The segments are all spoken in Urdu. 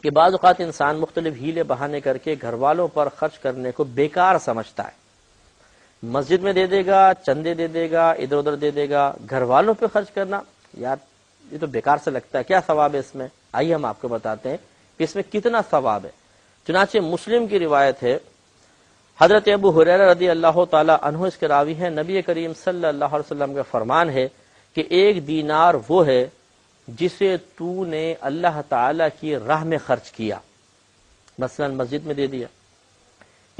کہ بعض اوقات انسان مختلف ہیلے بہانے کر کے گھر والوں پر خرچ کرنے کو بیکار سمجھتا ہے. مسجد میں دے دے گا، چندے دے دے گا، ادھر ادھر دے دے گا، گھر والوں پہ خرچ کرنا یار یہ تو بیکار سے لگتا ہے. کیا ثواب ہے اس میں؟ آئیے ہم آپ کو بتاتے ہیں کہ اس میں کتنا ثواب ہے. چنانچہ مسلم کی روایت ہے، حضرت ابو ہریرہ رضی اللہ تعالی عنہ اس کے راوی ہیں، نبی کریم صلی اللہ علیہ وسلم کا فرمان ہے کہ 1 دینار وہ ہے جسے تو نے اللہ تعالی کی راہ میں خرچ کیا، مثلا مسجد میں دے دیا.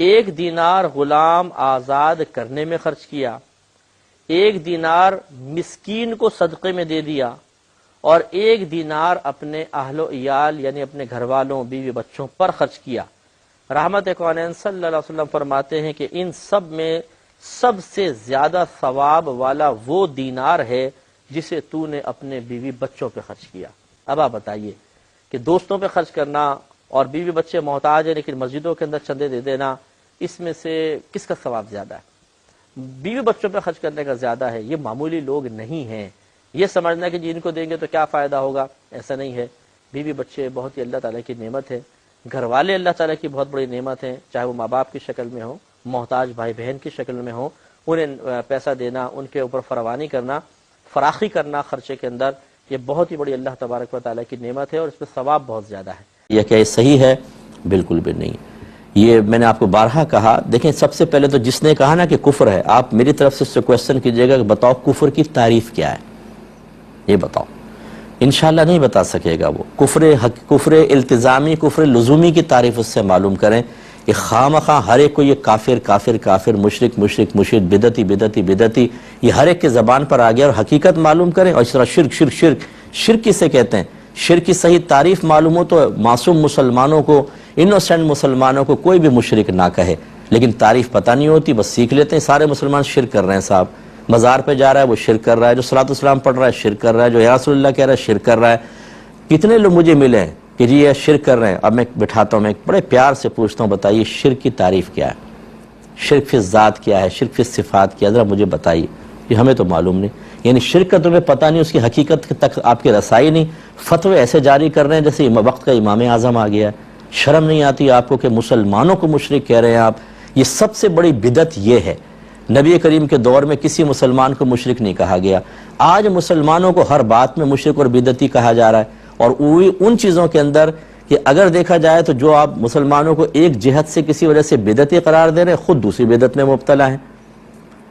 1 دینار غلام آزاد کرنے میں خرچ کیا، 1 دینار مسکین کو صدقے میں دے دیا، اور 1 دینار اپنے اہل و عیال یعنی اپنے گھر والوں بیوی بچوں پر خرچ کیا. رحمت کونین صلی اللہ علیہ وسلم فرماتے ہیں کہ ان سب میں سب سے زیادہ ثواب والا وہ دینار ہے جسے تو نے اپنے بیوی بچوں پہ خرچ کیا. اب آپ بتائیے کہ دوستوں پہ خرچ کرنا اور بیوی بچے محتاج ہیں لیکن مسجدوں کے اندر چندے دے دینا، اس میں سے کس کا ثواب زیادہ ہے؟ بیوی بچوں پہ خرچ کرنے کا زیادہ ہے. یہ معمولی لوگ نہیں ہیں. یہ سمجھنا کہ جی ان کو دیں گے تو کیا فائدہ ہوگا، ایسا نہیں ہے. بیوی بچے بہت ہی اللہ تعالیٰ کی نعمت ہے، گھر والے اللہ تعالیٰ کی بہت بڑی نعمت ہیں، چاہے وہ ماں باپ کی شکل میں ہوں، محتاج بھائی بہن کی شکل میں ہوں. انہیں پیسہ دینا، ان کے اوپر فراوانی کرنا، فراخی کرنا خرچے کے اندر، یہ بہت ہی بڑی اللہ تبارک و تعالیٰ کی نعمت ہے اور اس پہ ثواب بہت زیادہ ہے. یہ کیا یہ صحیح ہے؟ بالکل بھی نہیں. یہ میں نے آپ کو بارہا کہا. دیکھیں سب سے پہلے تو جس نے کہا نا کہ کفر ہے، آپ میری طرف سے اس سے کویسچن کیجئے گا کہ بتاؤ کفر کی تعریف کیا ہے، یہ بتاؤ. انشاءاللہ نہیں بتا سکے گا وہ. کفر التزامی، کفر لزومی کی تعریف اس سے معلوم کریں. یہ خواہ ہر ایک کو یہ کافر کافر کافر، مشرک مشرک مشرک، بدعتی بدعتی بدعتی، یہ ہر ایک کے زبان پر آ گیا. اور حقیقت معلوم کریں. اور اس طرح شرک شرک شرک شرک کسے کہتے ہیں، شرک کی صحیح تعریف معلوم ہو تو معصوم مسلمانوں کو، انوسینٹ مسلمانوں کو کوئی بھی مشرک نہ کہے. لیکن تعریف پتہ نہیں ہوتی، بس سیکھ لیتے ہیں سارے مسلمان شرک کر رہے ہیں. صاحب مزار پہ جا رہا ہے وہ شرک کر رہا ہے، جو صلاۃ والسلام پڑھ رہا ہے شرک کر رہا ہے، جو یا رسول اللہ کہہ رہا ہے شرک کر رہا ہے. کتنے لوگ مجھے ملے ہیں کہ جی یہ شرک کر رہے ہیں. اب میں بٹھاتا ہوں، میں بڑے پیار سے پوچھتا ہوں بتائیے شرک کی تعریف کیا ہے، شرک فی الذات کیا ہے، شرک فی الصفات کیا ہے، ذرا مجھے بتائیے. یہ ہمیں تو معلوم نہیں. یعنی شرک کا تمہیں پتہ نہیں، اس کی حقیقت تک آپ کی رسائی نہیں. فتوے ایسے جاری کر رہے ہیں جیسے وقت کا امام اعظم آ گیا ہے. شرم نہیں آتی آپ کو کہ مسلمانوں کو مشرک کہہ رہے ہیں آپ؟ یہ سب سے بڑی بدعت یہ ہے. نبی کریم کے دور میں کسی مسلمان کو مشرک نہیں کہا گیا. آج مسلمانوں کو ہر بات میں مشرک اور بدعتی کہا جا رہا ہے. اور ان چیزوں کے اندر کہ اگر دیکھا جائے تو جو آپ مسلمانوں کو ایک جہت سے کسی وجہ سے بدعتی قرار دے رہے ہیں، خود دوسری بدعت میں مبتلا ہیں.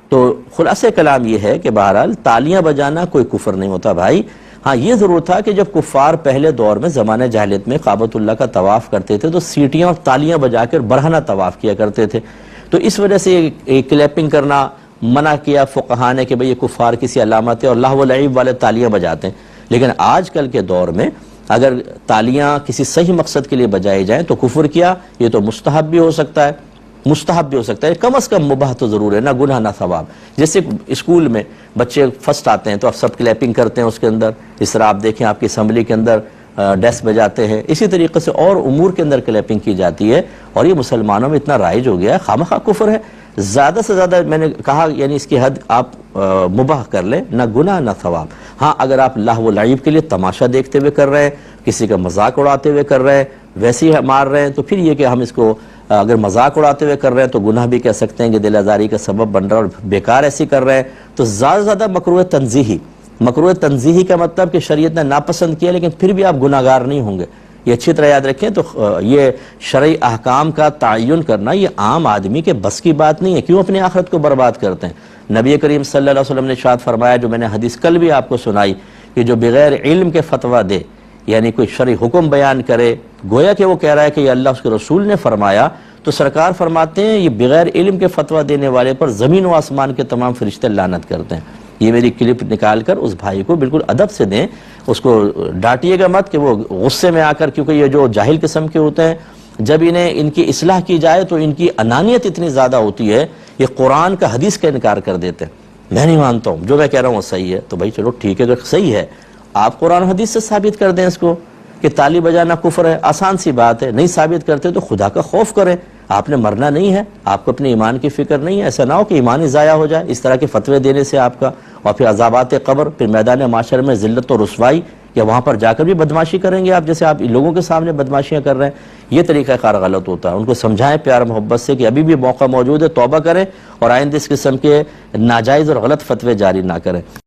تو خلاصہ کلام یہ ہے کہ بہرحال تالیاں بجانا کوئی کفر نہیں ہوتا بھائی. ہاں یہ ضرور تھا کہ جب کفار پہلے دور میں زمانہ جاہلیت میں کعبۃ اللہ کا طواف کرتے تھے تو سیٹیاں اور تالیاں بجا کر برہنہ طواف کیا کرتے تھے. تو اس وجہ سے کلیپنگ کرنا منع کیا فقہاء نے کہ بھئی یہ کفار کسی علامت ہے اور لہو و لعب والے تالیاں بجاتے ہیں. لیکن آج کل کے دور میں اگر تالیاں کسی صحیح مقصد کے لیے بجائی جائیں تو کفر کیا، یہ تو مستحب بھی ہو سکتا ہے، مستحب بھی ہو سکتا ہے، کم از کم مباح تو ضرور ہے، نہ گناہ نہ ثواب. جیسے اسکول میں بچے فرسٹ آتے ہیں تو آپ سب کلیپنگ کرتے ہیں اس کے اندر. اس طرح آپ دیکھیں آپ کی اسمبلی کے اندر ڈیسک بجاتے ہیں، اسی طریقے سے اور امور کے اندر کلیپنگ کی جاتی ہے. اور یہ مسلمانوں میں اتنا رائج ہو گیا ہے، خواہ کفر ہے. زیادہ سے زیادہ میں نے کہا یعنی اس کی حد آپ مباح کر لیں، نہ گناہ نہ ثواب. ہاں اگر آپ لہو و لعب کے لیے تماشا دیکھتے ہوئے کر رہے ہیں، کسی کا مذاق اڑاتے ہوئے کر رہے ہیں، ویسے ہی مار رہے ہیں، تو پھر یہ کہ ہم اس کو اگر مذاق اڑاتے ہوئے کر رہے ہیں تو گناہ بھی کہہ سکتے ہیں کہ دل آزاری کا سبب بن رہا ہے، اور بیکار ایسی کر رہے ہیں تو زیادہ سے زیادہ مکروہ تنزیہی. مکروہ تنزیہی کا مطلب کہ شریعت نے ناپسند کیا لیکن پھر بھی آپ گناہگار نہیں ہوں گے. یہ اچھی طرح یاد رکھیں. تو یہ شرعی احکام کا تعین کرنا یہ عام آدمی کے بس کی بات نہیں ہے. کیوں اپنی آخرت کو برباد کرتے ہیں؟ نبی کریم صلی اللہ علیہ وسلم نے ارشاد فرمایا، جو میں نے حدیث کل بھی آپ کو سنائی، کہ جو بغیر علم کے فتویٰ دے، یعنی کوئی شرعی حکم بیان کرے گویا کہ وہ کہہ رہا ہے کہ یہ اللہ اس کے رسول نے فرمایا، تو سرکار فرماتے ہیں یہ بغیر علم کے فتویٰ دینے والے پر زمین و آسمان کے تمام فرشتے لعنت کرتے ہیں. یہ میری کلپ نکال کر اس بھائی کو بالکل ادب سے دیں، اس کو ڈانٹیے گا مت کہ وہ غصے میں آ کر، کیونکہ یہ جو جاہل قسم کے ہوتے ہیں جب ان کی اصلاح کی جائے تو ان کی انانیت اتنی زیادہ ہوتی ہے، یہ قرآن کا حدیث کا انکار کر دیتے ہیں. میں نہیں مانتا ہوں، جو میں کہہ رہا ہوں وہ صحیح ہے. تو بھائی چلو ٹھیک ہے، اگر صحیح ہے آپ قرآن حدیث سے ثابت کر دیں اس کو کہ تالی بجانا کفر ہے. آسان سی بات ہے. نہیں ثابت کرتے تو خدا کا خوف کریں. آپ نے مرنا نہیں ہے، آپ کو اپنے ایمان کی فکر نہیں ہے. ایسا نہ ہو کہ ایمان ہی ضائع ہو جائے اس طرح کے فتوے دینے سے آپ کا، اور پھر عذابات قبر، پھر میدان معاشر میں ذلت و رسوائی. کیا وہاں پر جا کر بھی بدماشی کریں گے آپ، جیسے آپ لوگوں کے سامنے بدماشیاں کر رہے ہیں؟ یہ طریقہ کار غلط ہوتا ہے. ان کو سمجھائیں پیار محبت سے کہ ابھی بھی موقع موجود ہے، توبہ کریں اور آئندہ اس قسم کے ناجائز اور غلط فتوے جاری نہ کریں.